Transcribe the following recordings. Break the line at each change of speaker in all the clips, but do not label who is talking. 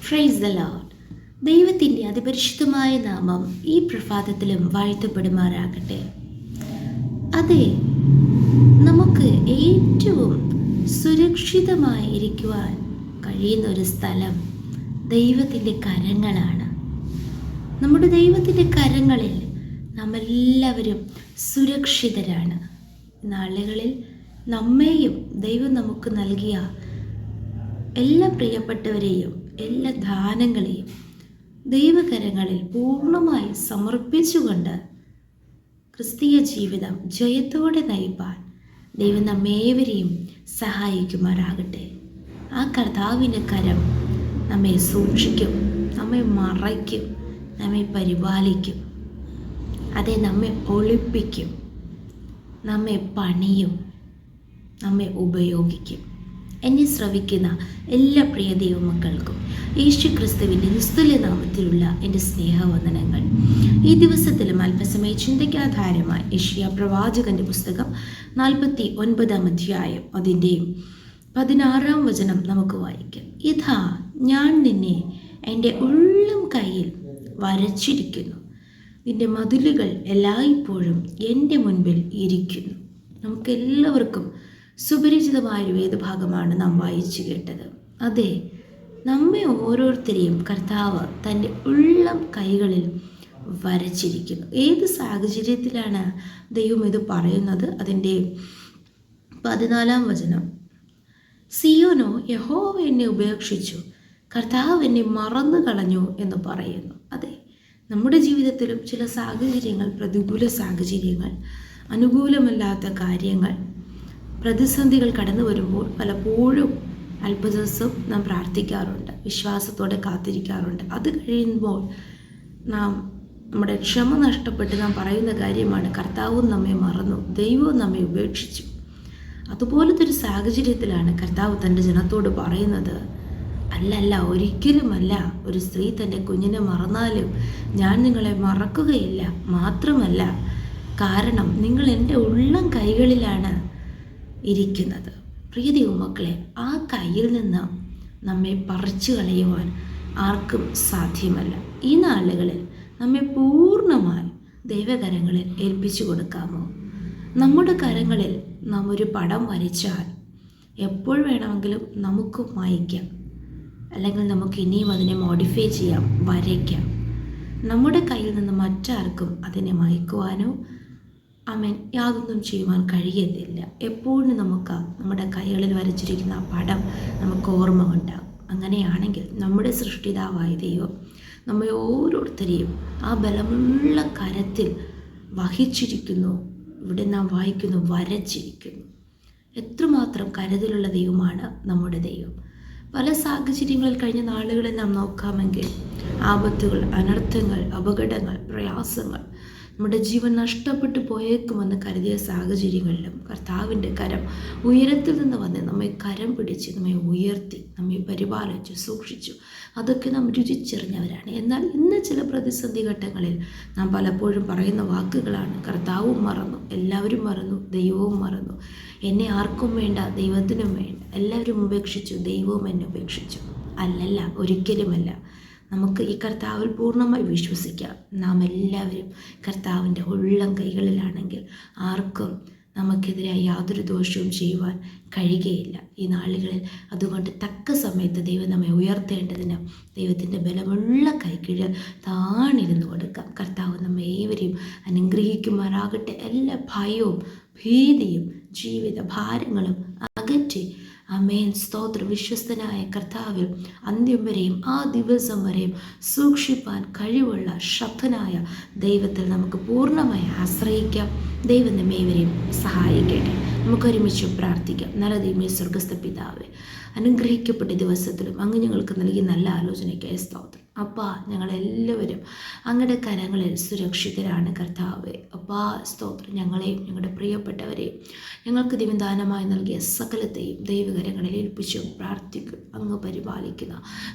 Praise the Lord. ദൈവത്തിൻ്റെ അതിപരിശുദ്ധമായ നാമം ഈ പ്രഭാതത്തിലും വാഴ്ത്തപ്പെടുമാറാകട്ടെ. അതെ, നമുക്ക് ഏറ്റവും സുരക്ഷിതമായി ഇരിക്കുവാൻ കഴിയുന്ന ഒരു സ്ഥലം ദൈവത്തിൻ്റെ കരങ്ങളാണ്. നമ്മുടെ ദൈവത്തിൻ്റെ കരങ്ങളിൽ നാം എല്ലാവരും സുരക്ഷിതരാണ്. നാളുകളിൽ നമ്മെയും ദൈവം നമുക്ക് നൽകിയ എല്ലാ പ്രിയപ്പെട്ടവരെയും എല്ലാ ദാനങ്ങളെയും ദൈവകരങ്ങളിൽ പൂർണ്ണമായി സമർപ്പിച്ചുകൊണ്ട് ക്രിസ്തീയ ജീവിതം ജയത്തോടെ നയിപ്പാൻ ദൈവം നമ്മേവരെയും സഹായിക്കുമാറാകട്ടെ. ആ കർത്താവിൻ്റെ കരം നമ്മെ സൂക്ഷിക്കും, നമ്മെ മറയ്ക്കും, നമ്മെ പരിപാലിക്കും. അതെ, നമ്മെ ഒളിപ്പിക്കും, നമ്മെ പണിയും, നമ്മെ ഉപയോഗിക്കും. എന്നെ ശ്രവിക്കുന്ന എല്ലാ പ്രിയ ദൈവമക്കൾക്കും യേശു ക്രിസ്തുവിൻ്റെ നിസ്തുല്യ നാമത്തിലുള്ള എൻ്റെ സ്നേഹവന്ദനങ്ങൾ. ഈ ദിവസത്തിലും അല്പസമയ ചിന്തയ്ക്കാധാരമായി യെശയ്യാ പ്രവാചകൻ്റെ പുസ്തകം 49 അധ്യായം അതിൻ്റെ 16 വചനം നമുക്ക് വായിക്കാം. ഇതാ, ഞാൻ നിന്നെ എൻ്റെ ഉള്ളം കയ്യിൽ വരച്ചിരിക്കുന്നു, നിന്റെ മതിലുകൾ എല്ലായ്പ്പോഴും എൻ്റെ മുൻപിൽ ഇരിക്കുന്നു. നമുക്കെല്ലാവർക്കും സുപരിചിതമായൊരു വേദഭാഗമാണ് നാം വായിച്ചു കേട്ടത്. അതെ, നമ്മെ ഓരോരുത്തരെയും കർത്താവ് തൻ്റെ ഉള്ളം കൈകളിൽ വരച്ചിരിക്കുന്നു. ഏത് സാഹചര്യത്തിലാണ് ദൈവം ഇത് പറയുന്നത്? അതിൻ്റെ 14 വചനം, സിയോനോ, യഹോവ എന്നെ ഉപേക്ഷിച്ചു, കർത്താവ് എന്നെ മറന്നു കളഞ്ഞു എന്ന് പറയുന്നു. അതെ, നമ്മുടെ ജീവിതത്തിലും ചില സാഹചര്യങ്ങൾ, പ്രതികൂല സാഹചര്യങ്ങൾ, അനുകൂലമല്ലാത്ത കാര്യങ്ങൾ, പ്രതിസന്ധികൾ കടന്നു വരുമ്പോൾ പലപ്പോഴും അല്പദിവസം നാം പ്രാർത്ഥിക്കാറുണ്ട്, വിശ്വാസത്തോടെ കാത്തിരിക്കാറുണ്ട്. അത് കഴിയുമ്പോൾ നമ്മുടെ ക്ഷമ നഷ്ടപ്പെട്ട് നാം പറയുന്ന കാര്യമാണ്, കർത്താവും നമ്മെ മറന്നു, ദൈവവും നമ്മെ ഉപേക്ഷിച്ചു. അതുപോലത്തെ ഒരു സാഹചര്യത്തിലാണ് കർത്താവ് തൻ്റെ ജനത്തോട് പറയുന്നത്, അല്ലല്ല, ഒരിക്കലുമല്ല. ഒരു സ്ത്രീ തൻ്റെ കുഞ്ഞിനെ മറന്നാലും ഞാൻ നിങ്ങളെ മറക്കുകയില്ല. മാത്രമല്ല, കാരണം നിങ്ങൾ എൻ്റെ ഉള്ളം കൈകളിലാണ് ഇരിക്കുന്നത്. പ്രിയ ദൈവമക്കളെ, ആ കയ്യിൽ നിന്ന് നമ്മെ പറിച്ചു കളയുവാൻ ആർക്കും സാധ്യമല്ല. ഈ നാളുകളിൽ നമ്മെ പൂർണ്ണമായി ദൈവകരങ്ങളിൽ ഏൽപ്പിച്ചു കൊടുക്കാമോ? നമ്മുടെ കരങ്ങളിൽ നാം ഒരു പടം വരച്ചാൽ എപ്പോൾ വേണമെങ്കിലും നമുക്ക് മായ്ക്കാം, അല്ലെങ്കിൽ നമുക്ക് ഇനിയും അതിനെ മോഡിഫൈ ചെയ്യാം, വരയ്ക്കാം. നമ്മുടെ കയ്യിൽ നിന്ന് മറ്റാർക്കും അതിനെ മായ്ക്കുവാനോ യാതൊന്നും ചെയ്യുവാൻ കഴിയത്തില്ല. എപ്പോഴും നമുക്ക് നമ്മുടെ കൈകളിൽ വരച്ചിരിക്കുന്ന ആ പടം നമുക്ക് ഓർമ്മ ഉണ്ടാകും. അങ്ങനെയാണെങ്കിൽ നമ്മുടെ സൃഷ്ടിതാവായ ദൈവം നമ്മെ ഓരോരുത്തരെയും ആ ബലമുള്ള കരത്തിൽ വഹിച്ചിരിക്കുന്നു. ഇവിടെ നാം വായിക്കുന്നു, വരച്ചിരിക്കുന്നു. എത്രമാത്രം കരുതലുള്ള ദൈവമാണ് നമ്മുടെ ദൈവം. പല സാഹചര്യങ്ങളിൽ കഴിഞ്ഞ നാളുകളിൽ നാം നോക്കാമെങ്കിൽ ആപത്തുകൾ, അനർത്ഥങ്ങൾ, അപകടങ്ങൾ, പ്രയാസങ്ങൾ, നമ്മുടെ ജീവൻ നഷ്ടപ്പെട്ടു പോയേക്കുമെന്ന് കരുതിയ സാഹചര്യങ്ങളിലും കർത്താവിൻ്റെ കരം ഉയരത്തിൽ നിന്ന് വന്ന് നമ്മെ കരം പിടിച്ച് നമ്മെ ഉയർത്തി, നമ്മെ പരിപാലിച്ചു, സൂക്ഷിച്ചു. അതൊക്കെ നാം രുചിച്ചറിഞ്ഞവരാണ്. എന്നാൽ ഇന്ന് ചില പ്രതിസന്ധി ഘട്ടങ്ങളിൽ നാം പലപ്പോഴും പറയുന്ന വാക്കുകളാണ്, കർത്താവും മറന്നു, എല്ലാവരും മറന്നു, ദൈവവും മറന്നു, എന്നെ ആർക്കും വേണ്ട, ദൈവത്തിനും വേണ്ട, എല്ലാവരും ഉപേക്ഷിച്ചു, ദൈവവും എന്നെ ഉപേക്ഷിച്ചു. അല്ലല്ല, ഒരിക്കലുമല്ല. നമുക്ക് ഈ കർത്താവിൽ പൂർണ്ണമായി വിശ്വസിക്കാം. നാം എല്ലാവരും കർത്താവിൻ്റെ ഉള്ളം കൈകളിലാണെങ്കിൽ ആർക്കും നമുക്കെതിരായി യാതൊരു ദോഷവും ചെയ്യുവാൻ കഴിയുകയില്ല ഈ നാളുകളിൽ. അതുകൊണ്ട് തക്ക സമയത്ത് ദൈവം നമ്മെ ഉയർത്തേണ്ടതിന് ദൈവത്തിൻ്റെ ബലമുള്ള കൈക്കീഴിൽ താണിരുന്നു കൊടുക്കാം. കർത്താവ് നമ്മെ ഏവരെയും അനുഗ്രഹിക്കുമാറാകട്ടെ. എല്ലാ ഭയവും ഭീതിയും ജീവിത ഭാരങ്ങളും അകറ്റി ആമേൻ, സ്തോത്രം. വിശ്വസ്തനായ കർത്താവിൽ അന്ത്യം വരെയും ആ ദിവസം വരെയും സൂക്ഷിപ്പാൻ കഴിവുള്ള ശക്തനായ ദൈവത്തിൽ നമുക്ക് പൂർണ്ണമായി ആശ്രയിക്കാം. ദൈവം നമ്മേവരെയും സഹായിക്കട്ടെ. നമുക്കൊരുമിച്ച് പ്രാർത്ഥിക്കാം. നല്ല ദൈവമേ, സ്വർഗ്ഗസ്ഥ പിതാവേ, അനുഗ്രഹിക്കപ്പെട്ട ദിവസത്തിലും അങ്ങ് ഞങ്ങൾക്ക് നൽകിയ നല്ല ആലോചനയ്ക്കായി സ്തോത്രം. അപ്പാ ഞങ്ങളെല്ലാവരും അങ്ങയുടെ കരങ്ങളിൽ സുരക്ഷിതരാണ് കർത്താവെ. അപ്പാ സ്തോത്രം. ഞങ്ങളെയും ഞങ്ങളുടെ പ്രിയപ്പെട്ടവരെയും ഞങ്ങൾക്ക് ദിവ്യദാനമായി നൽകിയ സകലത്തെയും ദൈവകരങ്ങളിൽ ഏൽപ്പിച്ചു പ്രാർത്ഥിക്കും. അങ്ങ് പരിപാലിക്കുന്ന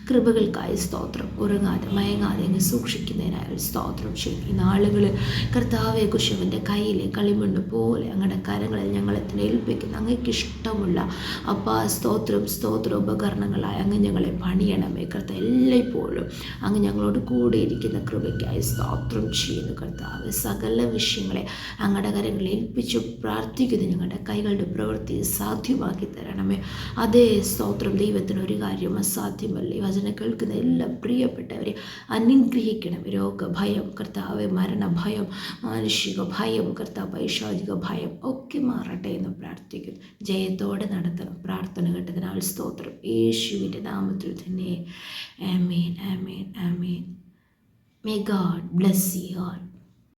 കൃപകൾക്കായി സ്തോത്രം. ഉറങ്ങാതെ മയങ്ങാതെ അങ്ങ് സൂക്ഷിക്കുന്നതിനായി സ്തോത്രം ചെയ്യും. ഈ നാളുകളിൽ കർത്താവെ കുശവൻ്റെ കയ്യിലെ കളിമണ്ണ് പോലെ അങ്ങയുടെ കരങ്ങളിൽ ഞങ്ങളെ ഏൽപ്പിക്കുന്ന അങ്ങേക്ക് ഇഷ്ടമുള്ള അപ്പാ സ്തോത്രം ഉപകരണങ്ങളായി അങ്ങ് ഞങ്ങളെ പണിയണമേ കർത്താവ്. എല്ലായ്പ്പോഴും അങ്ങ് ഞങ്ങളോട് കൂടെ ഇരിക്കുന്ന കൃപയ്ക്കായി സ്തോത്രം ചെയ്യുന്നു കർത്താവ്. സകല വിഷയങ്ങളെ അങ്ങയുടെ കരങ്ങളിൽ ഏൽപ്പിച്ചു പ്രാർത്ഥിക്കുന്നു. ഞങ്ങളുടെ കൈകളുടെ പ്രവൃത്തി സാധ്യമാക്കി തരണമേ. അതേ സ്തോത്രം. ദൈവത്തിന് ഒരു കാര്യം അസാധ്യമല്ല. ഈ വചനം കേൾക്കുന്ന എല്ലാ പ്രിയപ്പെട്ടവരെ അനുഗ്രഹിക്കണം. രോഗഭയം കർത്താവ്, മരണഭയം, മാനുഷിക ഭയം കർത്താവ്, പൈശാചിക ഭയം ഒക്കെ മാറട്ടെ എന്ന് പ്രാർത്ഥിക്കുന്നു. ജയത്തോടെ നടത്തണം. പ്രാർത്ഥന കേട്ടതിനാൽ സ്തോത്രം. യേശുവിൻ്റെ നാമത്തിൽ തന്നെ. ആമേൻ, ആമേൻ, ആമേൻ. May God bless you all.